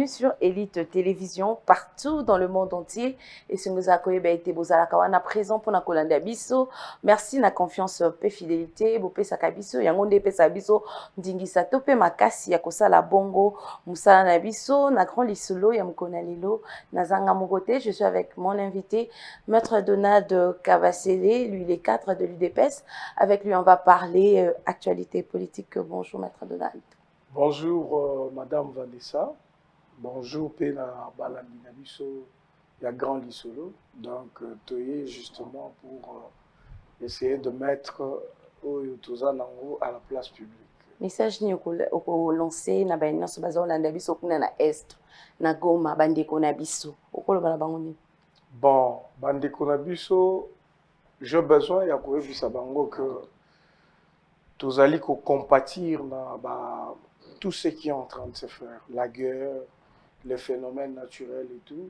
Bienvenue sur Elite Télévision, partout dans le monde entier. Et si vous avez été présent pour la Kolanda Bisso, merci na confiance et fidélité. Vous pesa kabiso, yangonde pesa biso, dingisa tope makasi ya kosala bongo, musala na biso, na grand lisolo ya mkona lilo, na zanga mogote. Je suis avec mon invité, Maître Donald Cavacélé, lui il est cadre de l'UDPS. Avec lui, on va parler actualité politique. Bonjour, Maître Donald. Bonjour Madame Vanessa, bonjour Pena Balamina Biso, il y a Grand Lissolo, donc toye justement pour essayer de mettre Oyotoza Nango à la place publique. Message ni oko lancé na ba nyonso bazo landa biso kuna na est na Goma bandeko na biso okolo bala bango ni. Bon, bandeko na biso, j'ai besoin ya koyebisa bango que tozali ko compatir na ba tout ce qui est en train de se faire, la guerre, les phénomènes naturels et tout,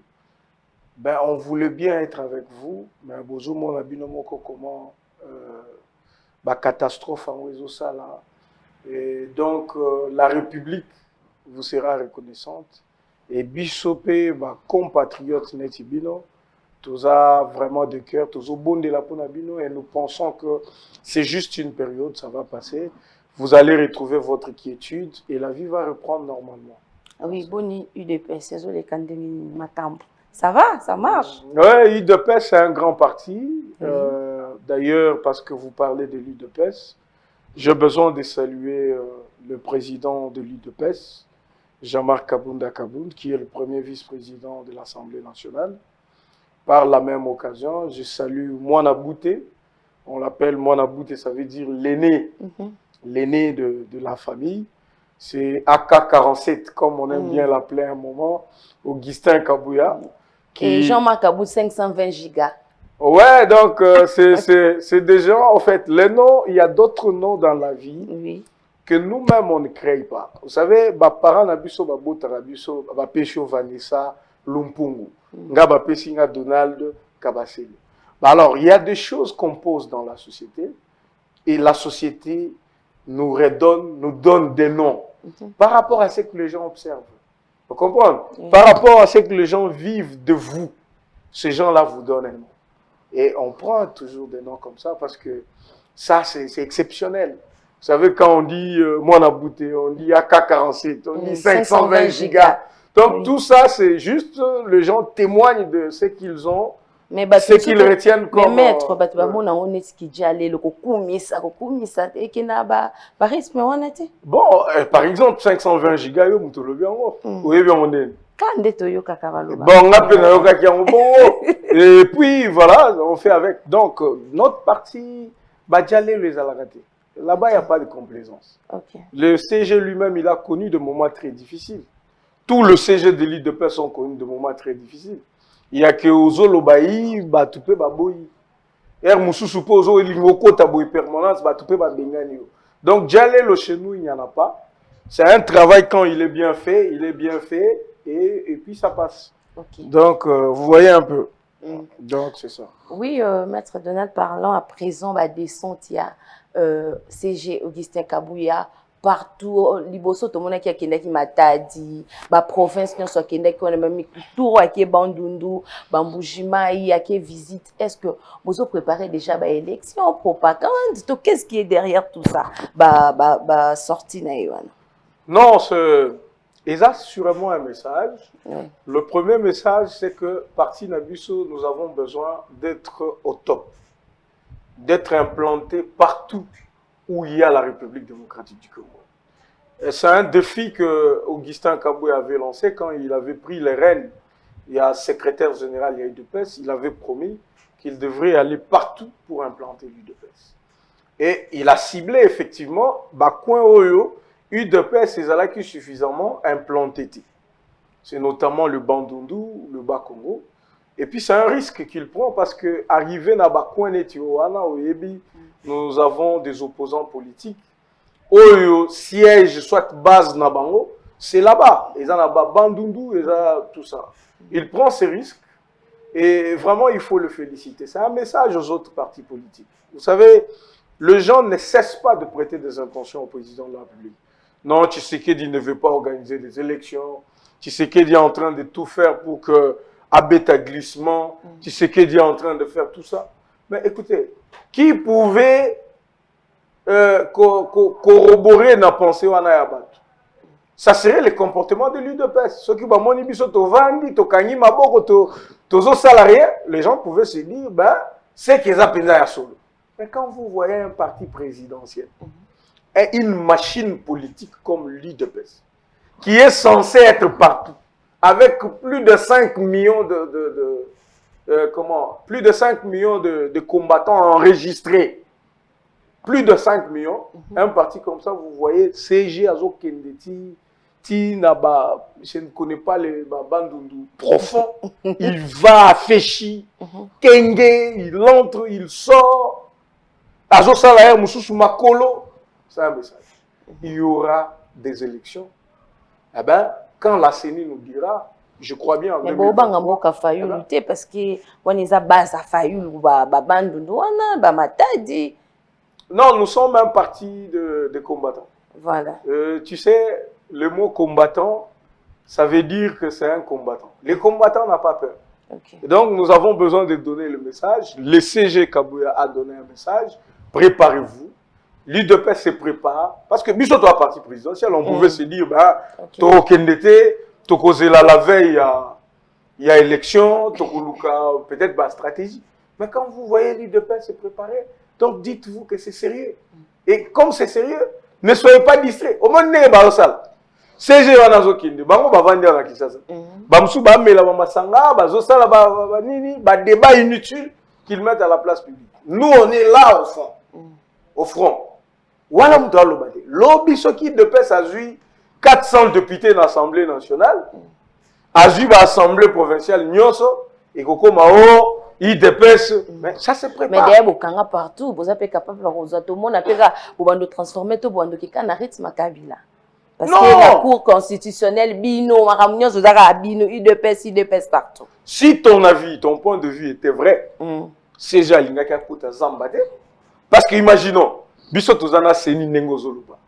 ben on voulait bien être avec vous, mais bozo mon abinomoko comment bah catastrophe en réseau ça là, et donc la République vous sera reconnaissante et bisopé bah compatriotes netibino, tous a vraiment de cœur, tous au bon de la ponabino et nous pensons que c'est juste une période, ça va passer. Vous allez retrouver votre quiétude et la vie va reprendre normalement. Oui, boni UDPS, c'est les candidats matambo. Ça va, ça marche. Oui, UDPS c'est un grand parti. D'ailleurs, parce que vous parlez de l'UDPS, j'ai besoin de saluer le président de l'UDPS, Jean-Marc Kabunda Kabound, qui est le premier vice-président de l'Assemblée nationale. Par la même occasion, je salue Moana Bouté. On l'appelle Moana Bouté, ça veut dire l'aîné. L'aîné de la famille, c'est AK-47, comme on aime bien l'appeler à un moment, Augustin Kabouya. Et Jean-Marc Kabou, 520 gigas. Ouais, donc c'est des gens, en fait, les noms, il y a d'autres noms dans la vie que nous-mêmes, on ne crée pas. Vous savez, bah, parents Nabiso, Babota Nabiso, Bapesho Vanessa, Lumpungu, Ngaba Pesinga Donald Kabasele. Bah, alors, il y a des choses qu'on pose dans la société, et la société nous donne des noms par rapport à ce que les gens observent. Vous comprenez? Par rapport à ce que les gens vivent de vous, ces gens-là vous donnent un nom. Et on prend toujours des noms comme ça parce que ça, c'est exceptionnel. Vous savez, quand on dit Moana Bouté, on dit AK-47, on dit 520 gigas. Donc tout ça, c'est juste, les gens témoignent de ce qu'ils ont. Mais ce qu'ils retiennent comme... Mais maître, bon, par exemple, 520 gigas, oui, bien on est. Et puis voilà, on fait avec. Donc, notre parti, les alagaté. Là-bas, il n'y a pas de complaisance. Le CG lui-même, il a connu des moments très difficiles. Tous les CG de l'UDPS ont connu des moments très difficiles. Il y a que Ozolo Bayi, Batoupe Baboyi. Er Moussou Soupozo, Lingoko Taboui Permanence, Batoupe Babengani. Donc, Djalelo chez nous, il n'y en a pas. C'est un travail quand il est bien fait, et puis ça passe. Donc, vous voyez un peu. Donc, c'est ça. Oui, Maître Donald, parlant à présent, descente, il y a CG Augustin Kabouya. Partout, liboso tout le monde qui a qui m'a dit, ba province qui a qui on a même tout qui Bandundu, Bamboujima, il y a qui visite. Est-ce que vous avez préparé déjà ba élection, propagande? Qu'est-ce qui est derrière tout ça? Ba sortie na yoana. Non, et ça c'est sûrement un message. Le premier message, c'est que parti Nabuso, nous avons besoin d'être au top, d'être implanté partout où il y a la République démocratique du Congo. C'est un défi que Augustin Kaboué avait lancé quand il avait pris les rênes. Il y a secrétaire général, il y a UDPS, il avait promis qu'il devrait aller partout pour implanter l'UDPS. Et il a ciblé effectivement, coin Oyo, UDPS, c'est là qui est suffisamment implanté. C'est notamment le Bandundu, le Bas-Congo. Et puis c'est un risque qu'il prend parce que arrivé à Bakouen et nous avons des opposants politiques. Oyo siège soit base Nabango, c'est là-bas. Ils ont Bandundu, ils ont tout ça. Il prend ses risques et vraiment il faut le féliciter. C'est un message aux autres partis politiques. Vous savez, les gens ne cessent pas de prêter des intentions au président de la République. Non, Tshisekedi ne veut pas organiser des élections. Tshisekedi est en train de tout faire pour que Abeta glissement, Tshisekedi est en train de faire tout ça. Mais écoutez, qui pouvait corroborer la pensée wana ya bato? Ça serait le comportement de l'UDPS. Ceux qui vont moni biso to vandi, to kangi maboko, to salarié, les gens pouvaient se dire, ben, c'est qu'ils appellent ya solo. Mais quand vous voyez un parti présidentiel, et une machine politique comme l'UDPS, qui est censé être partout, avec plus de 5 millions plus de 5 millions de combattants enregistrés, plus de 5 millions, un parti comme ça, vous voyez, CG Azo Kendeti, je ne connais pas les bandundu profond, il va à Féchi, Kenge, il entre, il sort, Azo Salaire, Moussou Makolo, c'est un message. Il y aura des élections. Eh bien, quand la CENI nous dira, je crois bien en 2023, parce que on est à base à Fayul ou à Babandouana, Bamatadi. Non, nous sommes un parti de combattants. Voilà. Tu sais, le mot combattant, ça veut dire que c'est un combattant. Les combattants n'ont pas peur. Okay. Donc, nous avons besoin de donner le message. Le CG Kabouya a donné un message. Préparez-vous. L'UDPS se prépare. Parce que, biso toi, parti présidentiel, on pouvait se dire, bah, Toro Kendete, Toko Zela la veille, il y a élection, Toko Luka, peut-être, bah, stratégie. Mais quand vous voyez l'UDPS se préparer, donc dites-vous que c'est sérieux. Et comme c'est sérieux, ne soyez pas distraits. Au moins, n'est pas au sale. CG Wanazo Kinde, bango ba vendre na Kinshasa. Bamsou ba mela ba masanga, ba zosala ba nini, ba débat inutile qu'ils mettent à la place publique. Nous on est là au fond. Au front. Voilà mon droit l'obade. Lobby ce qui de paix a eu 400 députés dans l'Assemblée nationale, a eu l'Assemblée provinciale Nyonso et Koko Mao. Il dépêche, mais ça se prépare. Mais d'ailleurs, vous partout, vous êtes capable de tout le monde de transformer tout le monde qui a un rythme Kabila. Parce que la Cour constitutionnelle, bino, IDPS partout. Si ton avis, ton point de vue était vrai, c'est Jalinga qui a coûté Zambade. Parce que imaginons, biso tozana seni nengozoluba.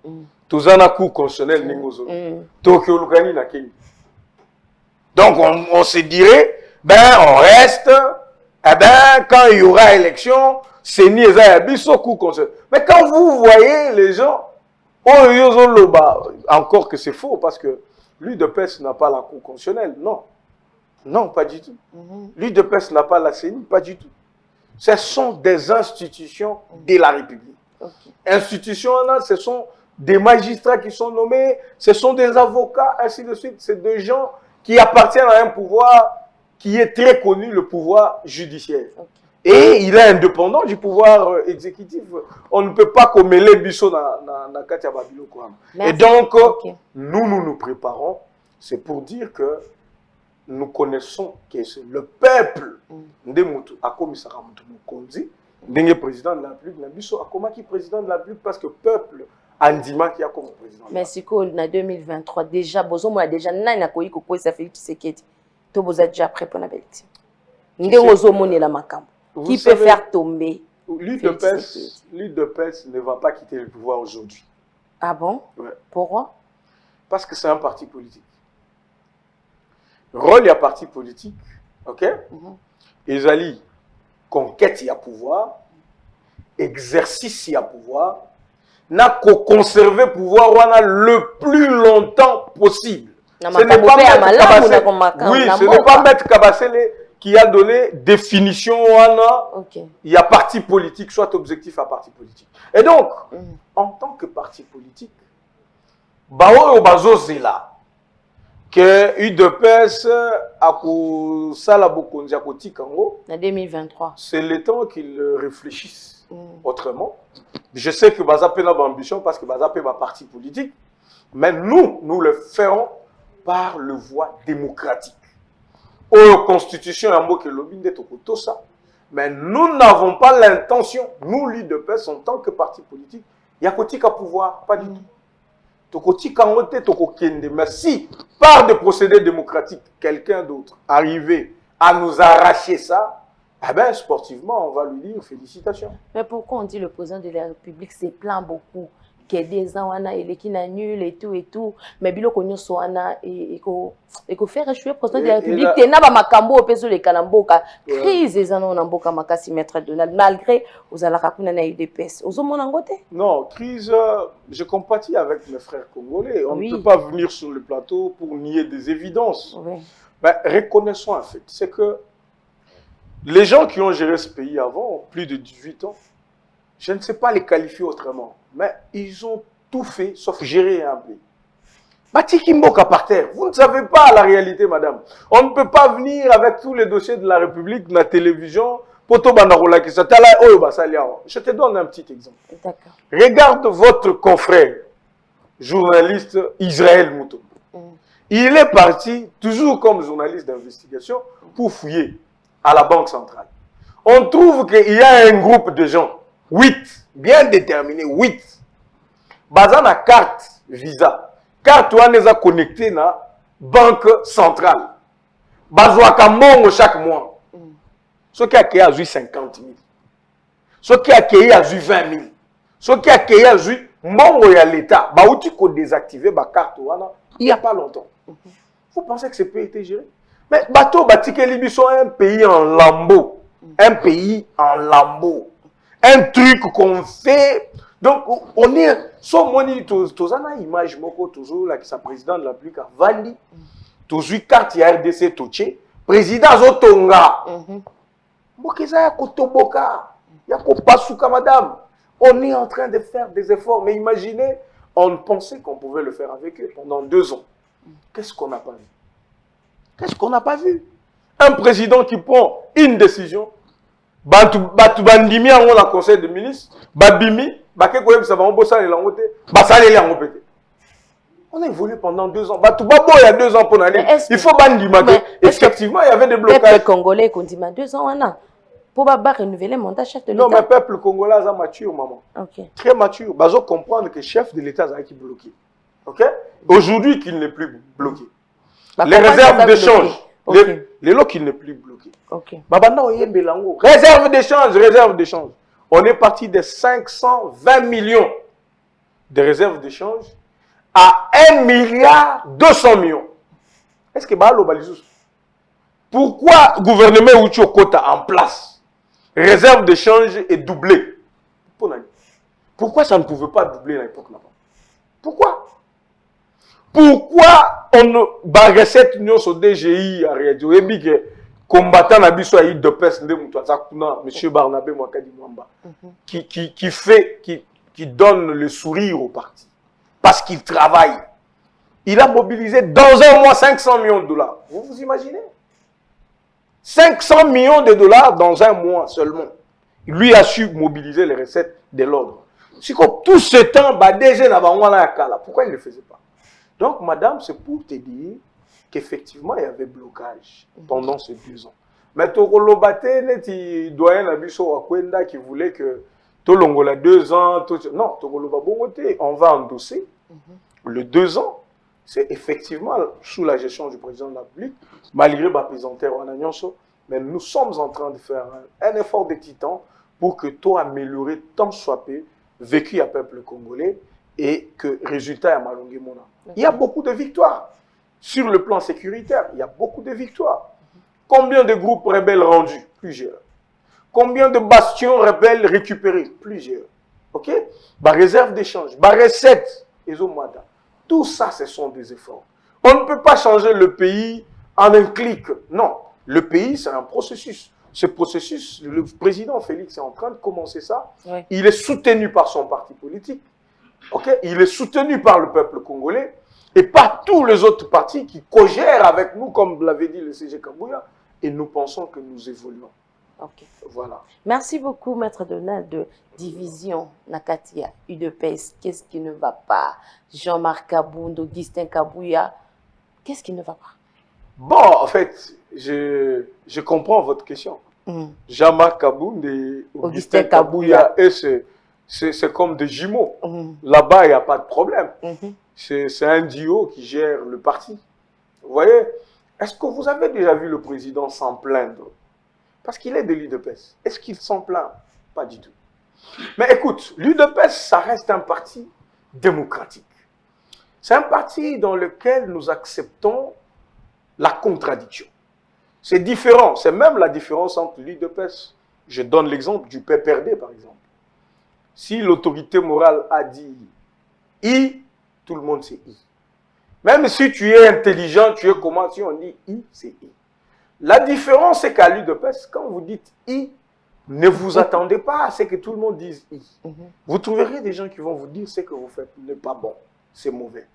Tozana Cour constitutionnelle nengozoluba. Tokyo Lugani na Kenya. Donc on se dirait, ben on reste. Eh bien, quand il y aura élection, c'est ni Biso coup conseil. Mais quand vous voyez les gens, encore que c'est faux, parce que l'UDPS n'a pas la Cour constitutionnelle, non. Non, pas du tout. L'UDPS n'a pas la CENI, pas du tout. Ce sont des institutions de la République. Institutions là, ce sont des magistrats qui sont nommés, ce sont des avocats, ainsi de suite. C'est des gens qui appartiennent à un pouvoir qui est très connu, le pouvoir judiciaire. Et il est indépendant du pouvoir exécutif. On ne peut pas commêler Bisso dans Katia Babilo. Et donc, nous nous préparons. C'est pour dire que nous connaissons que c'est le peuple de Moutou, à Komisara Moutou Ndenge président de la République, Bisso a comment qui président de la République parce que peuple Andima qui a comme président. Mais c'est quoi, en 2023, déjà, Bozo a déjà n'a pas eu que ça fait Tshisekedi. Vous êtes déjà prêt pour la élection. Qui peut faire tomber l'UDPS ne va pas quitter le pouvoir aujourd'hui. Ah bon? Ouais. Pourquoi? Parce que c'est un parti politique. Rôle, il y a parti politique. Ok? Ils allaient conquête, il y a pouvoir. Exercice, il y a pouvoir. N'a qu'au conserver pouvoir le plus longtemps possible. Ce n'est pas Maître Kabassele qui a donné définition. Il y a parti politique, soit objectif à parti politique. Et donc, en tant que parti politique, que UDPS a en 2023. C'est le temps qu'ils réfléchissent autrement. Je sais que Bazapé n'a pas d'ambition parce que Bazapé est un parti politique, mais nous le ferons par le voie démocratique. Aux constitutions, mais nous n'avons pas l'intention, nous, l'UDPS, en tant que parti politique, il y a qu'à pouvoir, pas du tout. Mais si, par des procédés démocratiques, quelqu'un d'autre arrivait à nous arracher ça, eh bien, sportivement, on va lui dire félicitations. Mais pourquoi on dit le président de la République se plaint beaucoup que des ans wana eleki na nul et tout mais biloko nyonso wana et ko faire échouer président de la République te na ba makambo opeso le kalamboka crise ezana na mboka makasi maître Donald malgré ozalaka kuna na UDPS ozomona ngote. Non, crise, je compatis avec mes frères congolais. On ne peut pas venir sur le plateau pour nier des évidences. Oui. Ben, reconnaissons en fait, c'est que les gens qui ont géré ce pays avant, plus de 18 ans, je ne sais pas les qualifier autrement, mais ils ont tout fait sauf gérer un pays. Batiki Mboka par terre, vous ne savez pas la réalité, madame. On ne peut pas venir avec tous les dossiers de la République, de la télévision, je te donne un petit exemple. Regarde votre confrère, journaliste Israël Mouton. Il est parti, toujours comme journaliste d'investigation, pour fouiller à la Banque centrale. On trouve qu'il y a un groupe de gens, 8, bien déterminés, 8. Basant la carte Visa. Carte on les a connectés à la Banque centrale. Bazouaka Mongo chaque mois. Ceux qui a eu 50 000. Ceux qui a eu 20 000. Ceux qui a eu Mongo et l'État. Bah, où tu peux désactiver ma carte il n'y a pas longtemps. Vous pensez que ce pays était géré? Mais bateau Batike Libi sont un pays en lambeaux. Un pays en lambeaux. Un truc qu'on fait. Donc, on est. Son moni, tous une image, moko, toujours, là, qui est président de la République, Vali. Toujours, carte RDC Toché. Président Zotonga. Mokeza Kotoboka. Yako Pasuka, madame. On est en train de faire des efforts. Mais imaginez, on pensait qu'on pouvait le faire avec eux pendant 2 ans. Qu'est-ce qu'on n'a pas vu? Qu'est-ce qu'on n'a pas vu? Un président qui prend une décision, Bandimi a un conseil de ministres, Babimi, on a évolué pendant 2 ans. Il y a 2 ans pour aller. Il faut Bandima. Effectivement, il y avait des blocages. Le Congolais, qu'on dit 2 ans, pour renouveler le mandat chef de l'État. Non, mais le peuple congolais est mature, maman. Okay. Très mature. Ils comprendre que le chef de l'État est bloqué. Okay? Aujourd'hui, qu'il n'est plus bloqué. Les réserves d'échange. Okay. Les lots qu'il n'est plus bloqué. Okay. Réserve d'échange, réserve d'échange. On est parti de 520 millions de réserves d'échange à 1 milliard 200 millions. Est-ce que pourquoi le gouvernement Ucho Kota en place, réserve d'échange est doublée? Pourquoi ça ne pouvait pas doubler à l'époque là-bas? Pourquoi? Pourquoi on ne barre cette union sur DGI à Radio Ebig combattant la biso à IDPS M. Barnabé Mwakadi Mwamba qui donne le sourire au parti parce qu'il travaille. Il a mobilisé dans un mois 500 millions de dollars. Vous vous imaginez? 500 millions de dollars dans un mois seulement. Lui a su mobiliser les recettes de l'ordre. Si tout ce temps, DG pourquoi il ne le faisait pas? Donc, madame, c'est pour te dire qu'effectivement, il y avait blocage pendant ces 2 ans. Mais Tokolobate, il doyen Abiso Wakwenda qui voulait que Tolongola 2 ans. Non, Tokolobabote, on va endosser. Le 2 ans, c'est effectivement sous la gestion du président de la République, malgré ma présenteur en Agnonso, mais nous sommes en train de faire un effort de titan pour que tout améliorer tant soit peu, vécu à peuple congolais et que résultat à Malongé Mona. Il y a beaucoup de victoires. Sur le plan sécuritaire, il y a beaucoup de victoires. Combien de groupes rebelles rendus? Plusieurs. Combien de bastions rebelles récupérés? Plusieurs. Ok? Réserve d'échange, recette, tout ça, ce sont des efforts. On ne peut pas changer le pays en un clic. Non. Le pays, c'est un processus. Ce processus, le président Félix est en train de commencer ça. Oui. Il est soutenu par son parti politique. Okay? Il est soutenu par le peuple congolais et par tous les autres partis qui cogèrent avec nous, comme l'avait dit le CG Kabouya, et nous pensons que nous évoluons. Okay. Voilà. Merci beaucoup, Maître Donald, de Division Nakatia, UDPS. Qu'est-ce qui ne va pas? Jean-Marc Kabound, Augustin Kabouya, qu'est-ce qui ne va pas? Bon, en fait, je comprends votre question. Jean-Marc Kabound et Augustin Kabouya, et c'est comme des jumeaux. Là-bas, il n'y a pas de problème. C'est un duo qui gère le parti. Vous voyez? Est-ce que vous avez déjà vu le président s'en plaindre? Parce qu'il est de l'UDPS. Est-ce qu'il s'en plaint? Pas du tout. Mais écoute, l'UDPS, ça reste un parti démocratique. C'est un parti dans lequel nous acceptons la contradiction. C'est différent, c'est même la différence entre l'UDPS. Je donne l'exemple du PPRD, par exemple. Si l'autorité morale a dit I, tout le monde sait I. Même si tu es intelligent, tu es comment, si on dit I, c'est I. La différence, c'est qu'à l'UDPS, quand vous dites I, ne vous attendez pas à ce que tout le monde dise I. Vous trouverez des gens qui vont vous dire ce que vous faites n'est pas bon, c'est mauvais.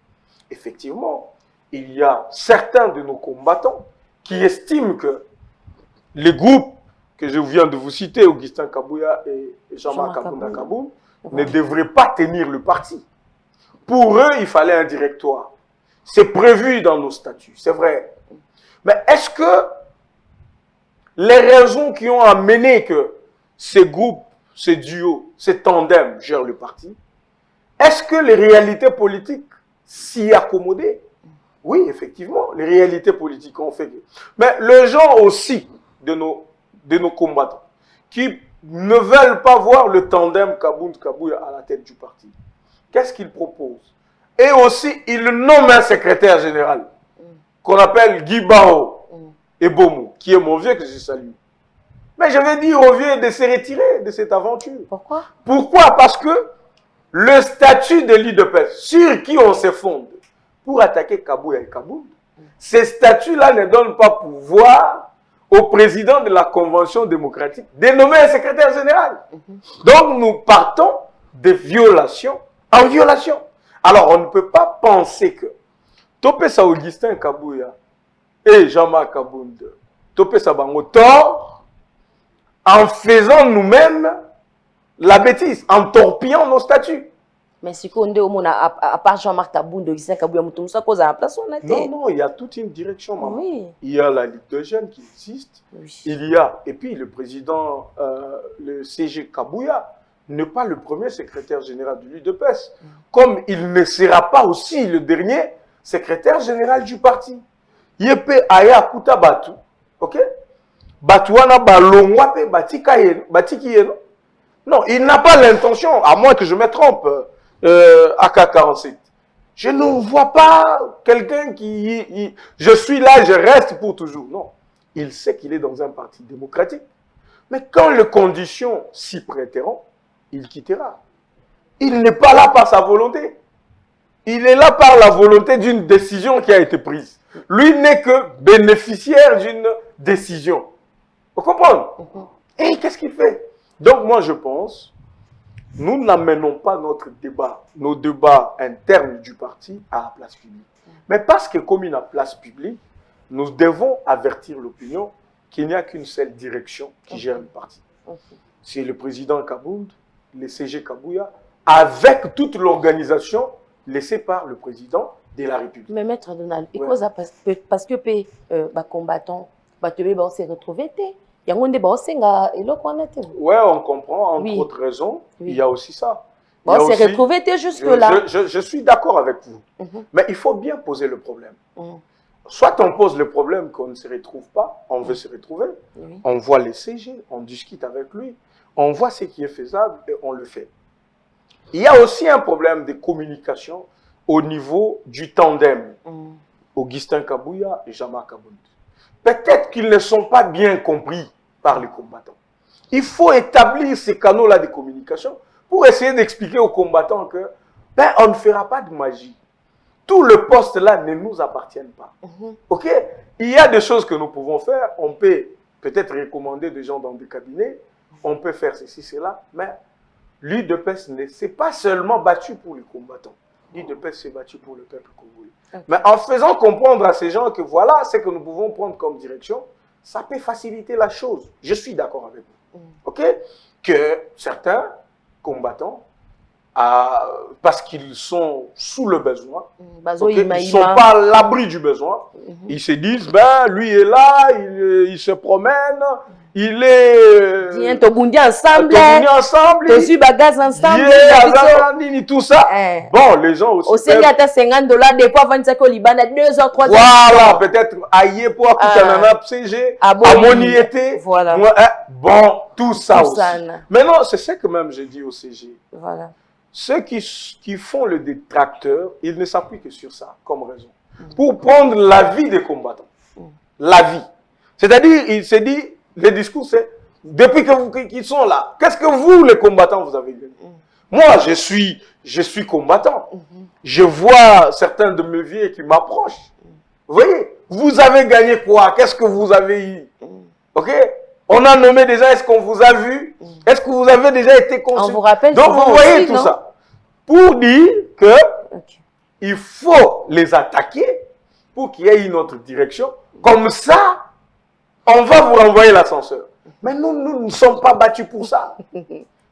Effectivement, il y a certains de nos combattants qui estiment que les groupes que je viens de vous citer, Augustin Kabouya et Jean-Marc Kabunda Kaboun, ne devraient pas tenir le parti. Pour eux, il fallait un directoire. C'est prévu dans nos statuts, c'est vrai. Mais est-ce que les raisons qui ont amené que ces groupes, ces duos, ces tandems gèrent le parti, est-ce que les réalités politiques s'y accommodaient? Oui, effectivement, les réalités politiques ont fait que... Mais les gens aussi de nos combattants qui ne veulent pas voir le tandem Kabound-Kabouya à la tête du parti, qu'est-ce qu'ils proposent? Et aussi, ils nomment un secrétaire général qu'on appelle Guy Bao et Bomu, qui est mon vieux que je salue. Mais je vais dire au vieux de se retirer de cette aventure. Pourquoi? Pourquoi? Parce que le statut de l'UDPS, sur qui on se fonde pour attaquer Kabouya et Kabound, ces statuts-là ne donnent pas pouvoir au président de la Convention démocratique de nommer un secrétaire général. Donc nous partons de violation en violation. Alors on ne peut pas penser que Topesa Augustin Kabouya et Jean-Marc Kabound, Topesa Bango tort en faisant nous-mêmes la bêtise, en torpillant nos statuts. Mais si on dit à part Jean-Marc Kabound, Augustin Kabouya, ça cause à la place on a été. Non, il y a toute une direction, maman. Oui. Il y a la Ligue de jeunes qui existe. Oui. Il y a, et puis le président, le CG Kabouya, n'est pas le premier secrétaire général de l'UDPS. Comme il ne sera pas aussi le dernier secrétaire général du parti. Yepe aya kuta batu, ok? Batuana balongwa pe batiki yeno. Non, il n'a pas l'intention, à moins que je me trompe, AK-47. Je ne vois pas quelqu'un qui... je suis là, je reste pour toujours. Non. Il sait qu'il est dans un parti démocratique. Mais quand les conditions s'y prêteront, il quittera. Il n'est pas là par sa volonté. Il est là par la volonté d'une décision qui a été prise. Lui n'est que bénéficiaire d'une décision. Vous comprenez? Et qu'est-ce qu'il fait? Donc moi je pense, nous n'amenons pas notre débat, nos débats internes du parti à la place publique. Mais parce que comme il y a place publique, nous devons avertir l'opinion qu'il n'y a qu'une seule direction qui gère le parti. C'est le président Kabound, le CG Kabouya, avec toute l'organisation laissée par le président de la République. Mais maître Donald, parce que les combattants, on s'est retrouvés. Oui, on comprend, entre autres raisons, il y a aussi ça. On s'est retrouvés jusque-là. Je suis d'accord avec vous. Mais il faut bien poser le problème. Soit on pose le problème qu'on ne se retrouve pas, on veut se retrouver, on voit les CG, on discute avec lui, on voit ce qui est faisable et on le fait. Il y a aussi un problème de communication au niveau du tandem. Augustin Kabouya et Jean-Marc Kabound. Peut-être qu'ils ne sont pas bien compris par les combattants. Il faut établir ces canaux-là de communication pour essayer d'expliquer aux combattants que on ne fera pas de magie. Tout le poste-là ne nous appartient pas. Ok? Il y a des choses que nous pouvons faire. On peut peut-être recommander des gens dans des cabinets. On peut faire ceci, cela. Mais l'UDPS ne s'est pas seulement battu pour les combattants. L'UDPS s'est battu pour le peuple congolais. Mais en faisant comprendre à ces gens que voilà ce que nous pouvons prendre comme direction, ça peut faciliter la chose. Je suis d'accord avec vous. Ok? Que certains combattants, parce qu'ils sont sous le besoin, ils ne sont pas à l'abri du besoin, ils se disent, lui est là, il se promène, il est... ensemble, tout ça. Bon, les gens aussi... Au Sénégal, $50 des fois, 25 au Liban, 2 h 3 h. Voilà, peut-être aïe pour un CG, à moniété. Voilà. Bon, tout ça aussi. Maintenant, c'est ce que même j'ai dit au CG. Voilà. ceux qui font le détracteur, ils ne s'appuient que sur ça comme raison. Pour prendre la vie des combattants. La vie. C'est-à-dire, il se dit, le discours c'est, depuis qu'ils sont là, qu'est-ce que vous, les combattants, vous avez gagné? Moi, je suis combattant. Je vois certains de mes vieux qui m'approchent. Vous voyez, vous avez gagné quoi? Qu'est-ce que vous avez eu? Ok? On a nommé déjà, est-ce qu'on vous a vu? Est-ce que vous avez déjà été conçu? On vous rappelle. Donc vous voyez aussi, tout non? ça. Pour dire que il faut les attaquer pour qu'il y ait une autre direction. Comme ça, on va vous renvoyer l'ascenseur. Mais nous ne sommes pas battus pour ça.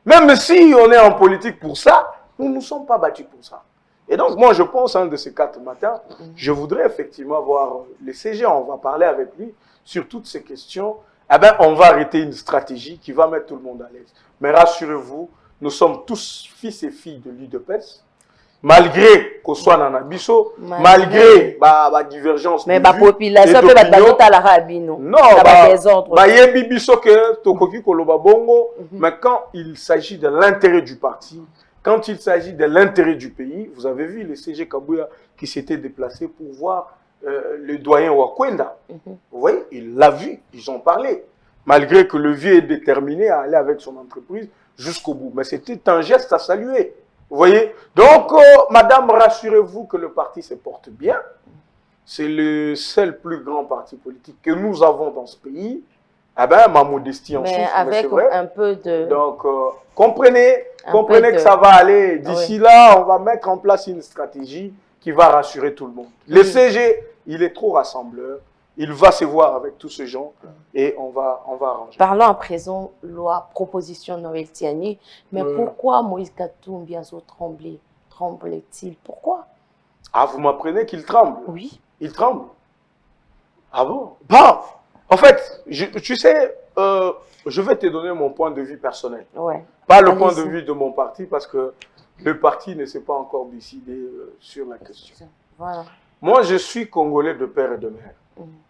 Même si on est en politique pour ça, nous ne sommes pas battus pour ça. Et donc, moi, je pense, un de ces 4 matins, je voudrais effectivement voir le CG, on va parler avec lui sur toutes ces questions. Eh bien, on va arrêter une stratégie qui va mettre tout le monde à l'aise. Mais rassurez-vous, nous sommes tous fils et filles de l'UDPS. Malgré qu'on soit dans Nabiso, malgré la divergence mais la population peut battre la rabino. Non, mais quand il s'agit de l'intérêt du parti, quand il s'agit de l'intérêt du pays, vous avez vu le CG Kabouya qui s'était déplacé pour voir le doyen Wakwenda. Vous voyez, il l'a vu, ils ont parlé. Malgré que le vieux est déterminé à aller avec son entreprise jusqu'au bout. Mais c'était un geste à saluer. Vous voyez? Donc, madame, rassurez-vous que le parti se porte bien. C'est le seul plus grand parti politique que nous avons dans ce pays. Eh bien, ma modestie en mais chiffre, avec mais un peu de... Donc, comprenez que ça va aller. D'ici là, on va mettre en place une stratégie qui va rassurer tout le monde. Le CG, il est trop rassembleur. Il va se voir avec tous ces gens et on va arranger. Parlons à présent loi proposition Noël Tiani. Mais pourquoi Moïse Katumbi a tremblé? Tremble-t-il? Pourquoi? Ah, vous m'apprenez qu'il tremble? Oui. Il tremble? Ah bon? Bon, en fait, tu sais, je vais te donner mon point de vue personnel. Ouais. Pas le point de vue de mon parti parce que le parti ne s'est pas encore décidé sur la question. Voilà. Moi, je suis Congolais de père et de mère.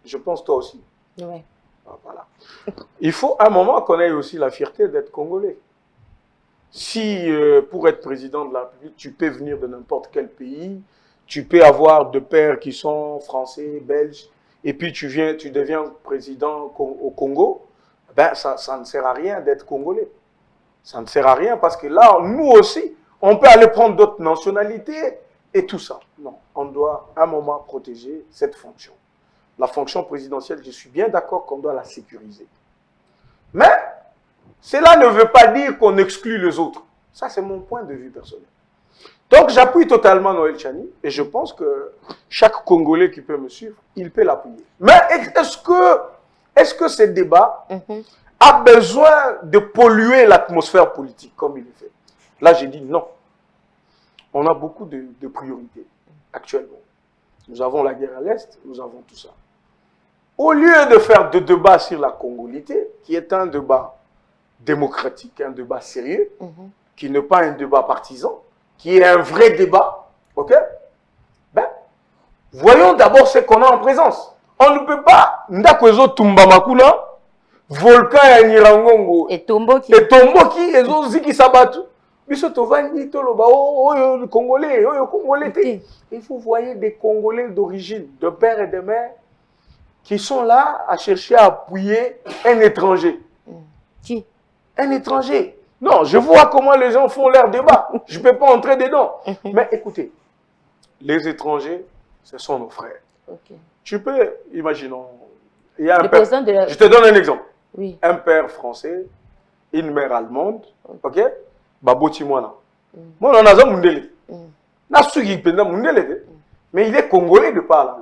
Je pense toi aussi. Oui. Voilà. Il faut à un moment qu'on ait aussi la fierté d'être Congolais. Si pour être président de la République, tu peux venir de n'importe quel pays, tu peux avoir de pères qui sont français, belges, et puis tu deviens président au Congo, ben ça ne sert à rien d'être Congolais. Ça ne sert à rien parce que là, nous aussi, on peut aller prendre d'autres nationalités et tout ça. Non, on doit à un moment protéger cette fonction. La fonction présidentielle, je suis bien d'accord qu'on doit la sécuriser. Mais cela ne veut pas dire qu'on exclut les autres. Ça, c'est mon point de vue personnel. Donc, j'appuie totalement Noël Tiani et je pense que chaque Congolais qui peut me suivre, il peut l'appuyer. Mais est-ce que ce débat a besoin de polluer l'atmosphère politique comme il est fait? Là, j'ai dit non. On a beaucoup de priorités actuellement. Nous avons la guerre à l'Est, nous avons tout ça. Au lieu de faire de débat sur la congolité, qui est un débat démocratique, un débat sérieux, qui n'est pas un débat partisan, qui est un vrai débat, ok? Ben, voyons d'abord ce qu'on a en présence. On ne peut pas, Ndakwezo Tumbamakuna, volcan ya Nirangongo, et Tomboki, et Ziki Sabatu. Biso tovandi toloba oyo Congolais, oyo Congolais. Et vous voyez des Congolais d'origine, de père et de mère, qui sont là à chercher à appuyer un étranger. Qui? Un étranger. Non, je vois comment les gens font leur débat. Je ne peux pas entrer dedans. Mais écoutez, les étrangers, ce sont nos frères. Tu peux, imaginons, il y a un père, je te donne un exemple. Oui. Un père français, une mère allemande, ok? Baboti moi moi on a un mundele. Mais il est congolais de par là.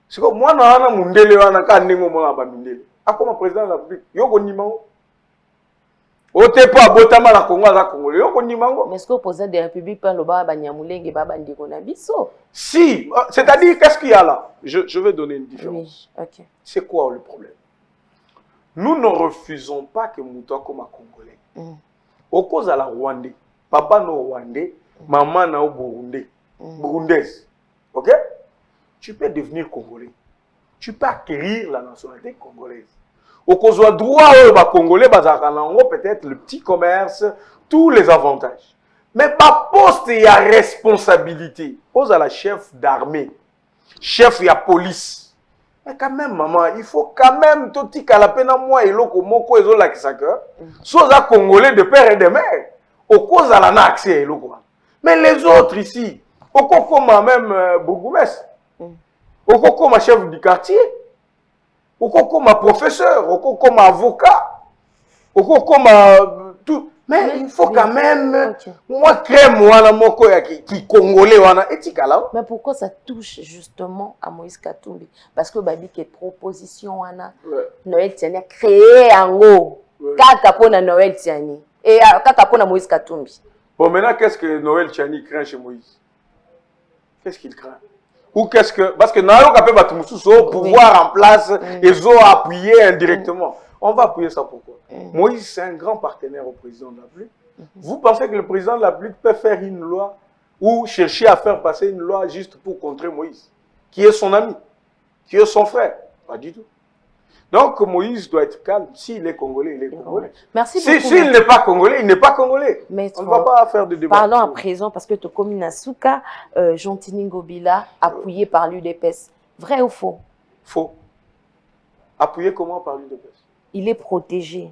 C'est comme moi on a mundele wana ka ndenge mo ba mindele. Akoma président de la République, yoko nimango. Ote pa botama la Congo za congolais, yoko nimango. Mais est-ce que président de la République parle ba banyamulenge ba bandiko na biso? Si, c'est-à-dire qu'est-ce qu'il y a là? Je vais donner une différence. Oui. OK. C'est quoi le problème? Nous ne refusons pas que Moutoua comme un Congolais. Au cause à la Rwandais, papa no Rwandais, maman no Burundais, Burundaise. Ok? Tu peux devenir Congolais. Tu peux acquérir la nationalité congolaise. Au cause à droit, Congolais, peut-être le petit commerce, tous les avantages. Mais par poste, il y a responsabilité. Pose à la chef d'armée, chef, il y a police. Mais quand même, maman, il faut quand même tout à la peine à moi et l'autre moko et la kisaka. Soit à Congolais de père et de mère. Au cause à la accès et l'autre. Mais les autres ici, au comme même bourgmestre, au comme chef du quartier, au comme professeur, au comme avocat, au comme tout. Mais il faut quand même, moi, crème, moi, moko qui congolais, mais pourquoi ça touche justement à Moïse Katumbi? Parce que Babi qui est proposition, Noël Tiani a créé un gros. Kaka pona Noël Tiani. Et kaka pona Moïse Katumbi. Bon, maintenant, qu'est-ce que Noël Tiani craint chez Moïse? Qu'est-ce qu'il craint? Ou qu'est-ce que. Parce que Nayo Kapé Batumoussou, pouvoir en place, ils ont appuyé indirectement. On va appuyer ça pourquoi? Moïse, c'est un grand partenaire au président de la République. Vous pensez que le président de la République peut faire une loi ou chercher à faire passer une loi juste pour contrer Moïse, qui est son ami, qui est son frère? Pas du tout. Donc Moïse doit être calme. S'il est congolais, il est congolais. Merci beaucoup. S'il n'est pas congolais, il n'est pas congolais. Maître, on ne va pas faire de débat. Parlons à présent, parce que tu communes à Souka, Jean-Tini Ngobila, appuyé par l'UDPS. Vrai ou faux? Faux. Appuyé comment par l'UDPS? Il est protégé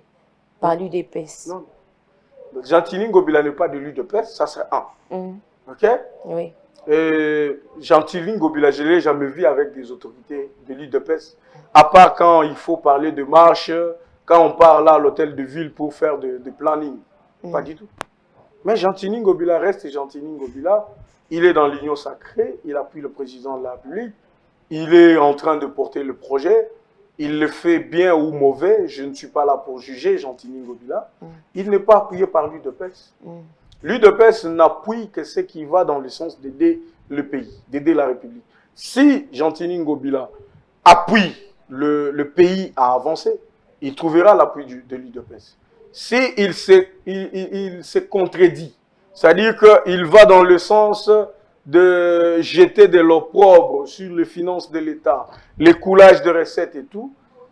par l'UDPS. Non. Jean-Tini Ngobila n'est pas de l'UDPS, ça c'est un. Ok? Oui. Jean-Tini Ngobila, je ne l'ai jamais vu avec des autorités de l'UDPS. À part quand il faut parler de marche, quand on part là à l'hôtel de ville pour faire de planning. Pas du tout. Mais Jean-Tini Ngobila reste Jean-Tini Ngobila. Il est dans l'union sacrée, il appuie le président de la République. Il est en train de porter le projet. Il le fait bien ou mauvais. Je ne suis pas là pour juger Jean-Tini Ngobila. Il n'est pas appuyé par l'UDPS. L'UDPS n'appuie que ce qui va dans le sens d'aider le pays, d'aider la République. Si Jean-Tini Ngobila appuie le pays à avancer, il trouvera l'appui de l'UDPS. S'il se contredit, c'est-à-dire qu'il va dans le sens de jeter de l'opprobre sur les finances de l'État, l'écoulage de recettes et tout,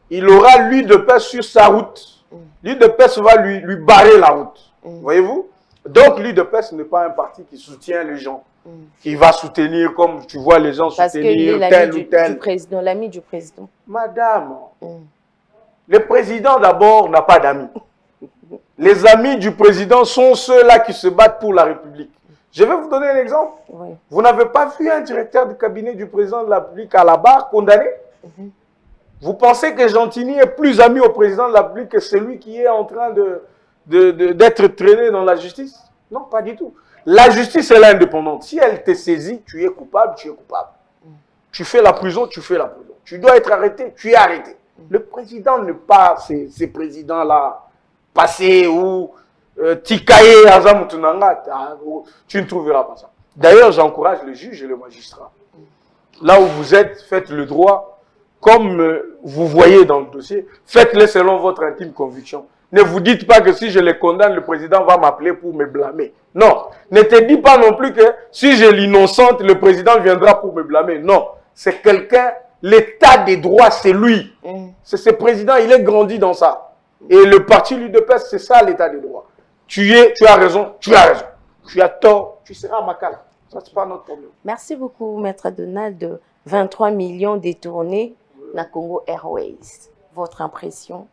il aura l'UDPS sur sa route. L'UDPS va lui barrer la route. Voyez-vous? Donc l'UDPS n'est pas un parti qui soutient les gens, qui va soutenir, comme tu vois les gens soutenir tel ou tel. L'ami du président. Madame, le président d'abord n'a pas d'amis. Les amis du président sont ceux-là qui se battent pour la République. Je vais vous donner un exemple. Oui. Vous n'avez pas vu un directeur de cabinet du président de la République à la barre condamné? Vous pensez que Jean-Tini est plus ami au président de la République que celui qui est en train d'être traîné dans la justice? Non, pas du tout. La justice, elle est indépendante. Si elle te saisit, tu es coupable, tu es coupable. Tu fais la prison, tu fais la prison. Tu dois être arrêté, tu es arrêté. Le président n'est pas ces présidents-là passés ou Tikaye, Azamutunanga, tu ne trouveras pas ça. D'ailleurs, j'encourage le juge et le magistrat. Là où vous êtes, faites le droit comme vous voyez dans le dossier. Faites-le selon votre intime conviction. Ne vous dites pas que si je les condamne, le président va m'appeler pour me blâmer. Non. Ne te dis pas non plus que si je l'innocente, le président viendra pour me blâmer. Non. C'est quelqu'un, l'état des droits, c'est lui. C'est ce président, il est grandi dans ça. Et le parti l'UDPS, c'est ça l'état des droits. Tu as raison, tu as raison. Tu as tort, tu seras à Makala. Ça, c'est pas notre problème. Merci beaucoup, Maître Donald. 23 millions détournés dans Congo Airways. Votre impression?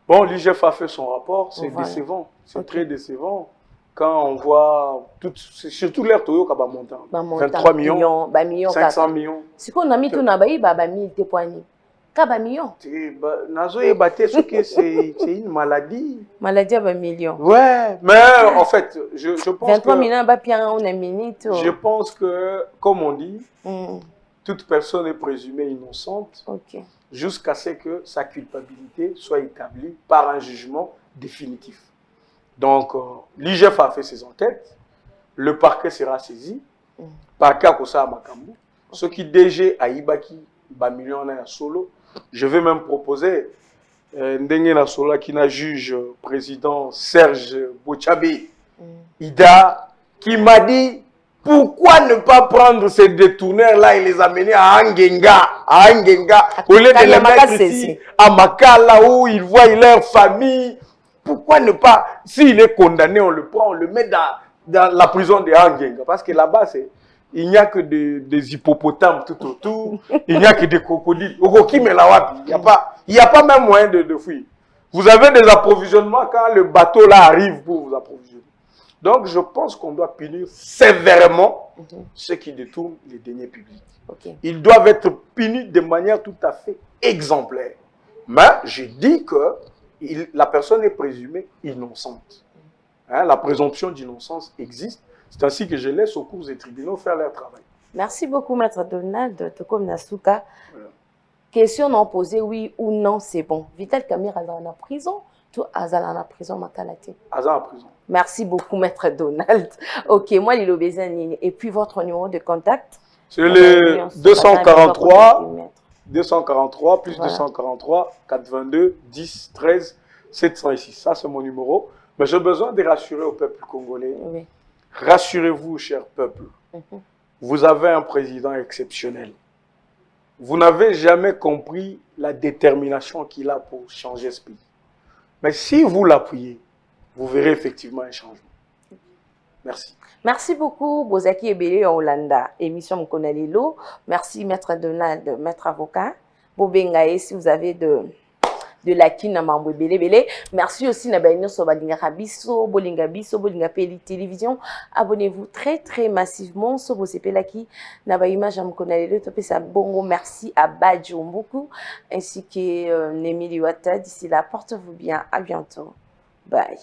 Bon, l'IGF a fait son rapport, c'est décevant, c'est très décevant. Quand on voit, surtout l'air Toyo qui va monter, 23 millions, 500 millions. Si on a mis tout dans le 1000 tépoignées. Kaba million. C'est une maladie. Maladie à 1 million. Ouais, mais en fait, je pense 23 millions, on a minute. Je pense que, comme on dit, toute personne est présumée innocente jusqu'à ce que sa culpabilité soit établie par un jugement définitif. Donc, l'IGF a fait ses enquêtes, le parquet sera saisi, parquet à Kosa Makambu, ce qui DG à Ibaki, million à solo. Je vais même proposer Ndenge na Sola qui n'a juge président Serge Bochabé, Ida, qui m'a dit pourquoi ne pas prendre ces détourneurs-là et les amener à Angenga, au lieu de les mettre ici, à Makala, où ils voient leur famille, pourquoi ne pas, s'il est condamné, on le prend, on le met dans la prison de Angenga. Parce que là-bas, il n'y a que des hippopotames tout autour, il n'y a que des crocodiles. Il n'y a pas même moyen de fuir. Vous avez des approvisionnements quand le bateau là arrive pour vous approvisionner. Donc, je pense qu'on doit punir sévèrement ceux qui détournent les deniers publics. Ils doivent être punis de manière tout à fait exemplaire. Mais je dis que la personne est présumée innocente. Hein, la présomption d'innocence existe. C'est ainsi que je laisse aux cours des tribunaux faire leur travail. Merci beaucoup, Maître Donald Tokom Nasuka. Voilà. Question non posée, oui ou non, c'est bon. Vital Kamir est en prison. Tout Azal en prison, Makalati. Azal en prison. Merci beaucoup, Maître Donald. Ok, moi, Lilo Bézani. Et puis, votre numéro de contact? C'est le 243 plus voilà. 243 422 10 13 706. Ça, c'est mon numéro. Mais j'ai besoin de rassurer au peuple congolais. Oui. Rassurez-vous, cher peuple. Vous avez un président exceptionnel. Vous n'avez jamais compris la détermination qu'il a pour changer ce pays. Mais si vous l'appuyez, vous verrez effectivement un changement. Merci. Merci beaucoup, Bozaki Ebele en Hollanda. Émission Mkonalilo. Merci, Maître Donald, Maître avocat. Bobengaye, si vous avez de la kin na mambo Ebele. Merci aussi na baino so balinga biso, bolinga biso, bolinga peli télévision. Abonnez-vous très massivement so bosepelaki na ba image Mkonalilo topé sa bongo. Merci à Badjo Mbuku ainsi que Nemili Wata. D'ici là, portez-vous bien. À bientôt. Bye.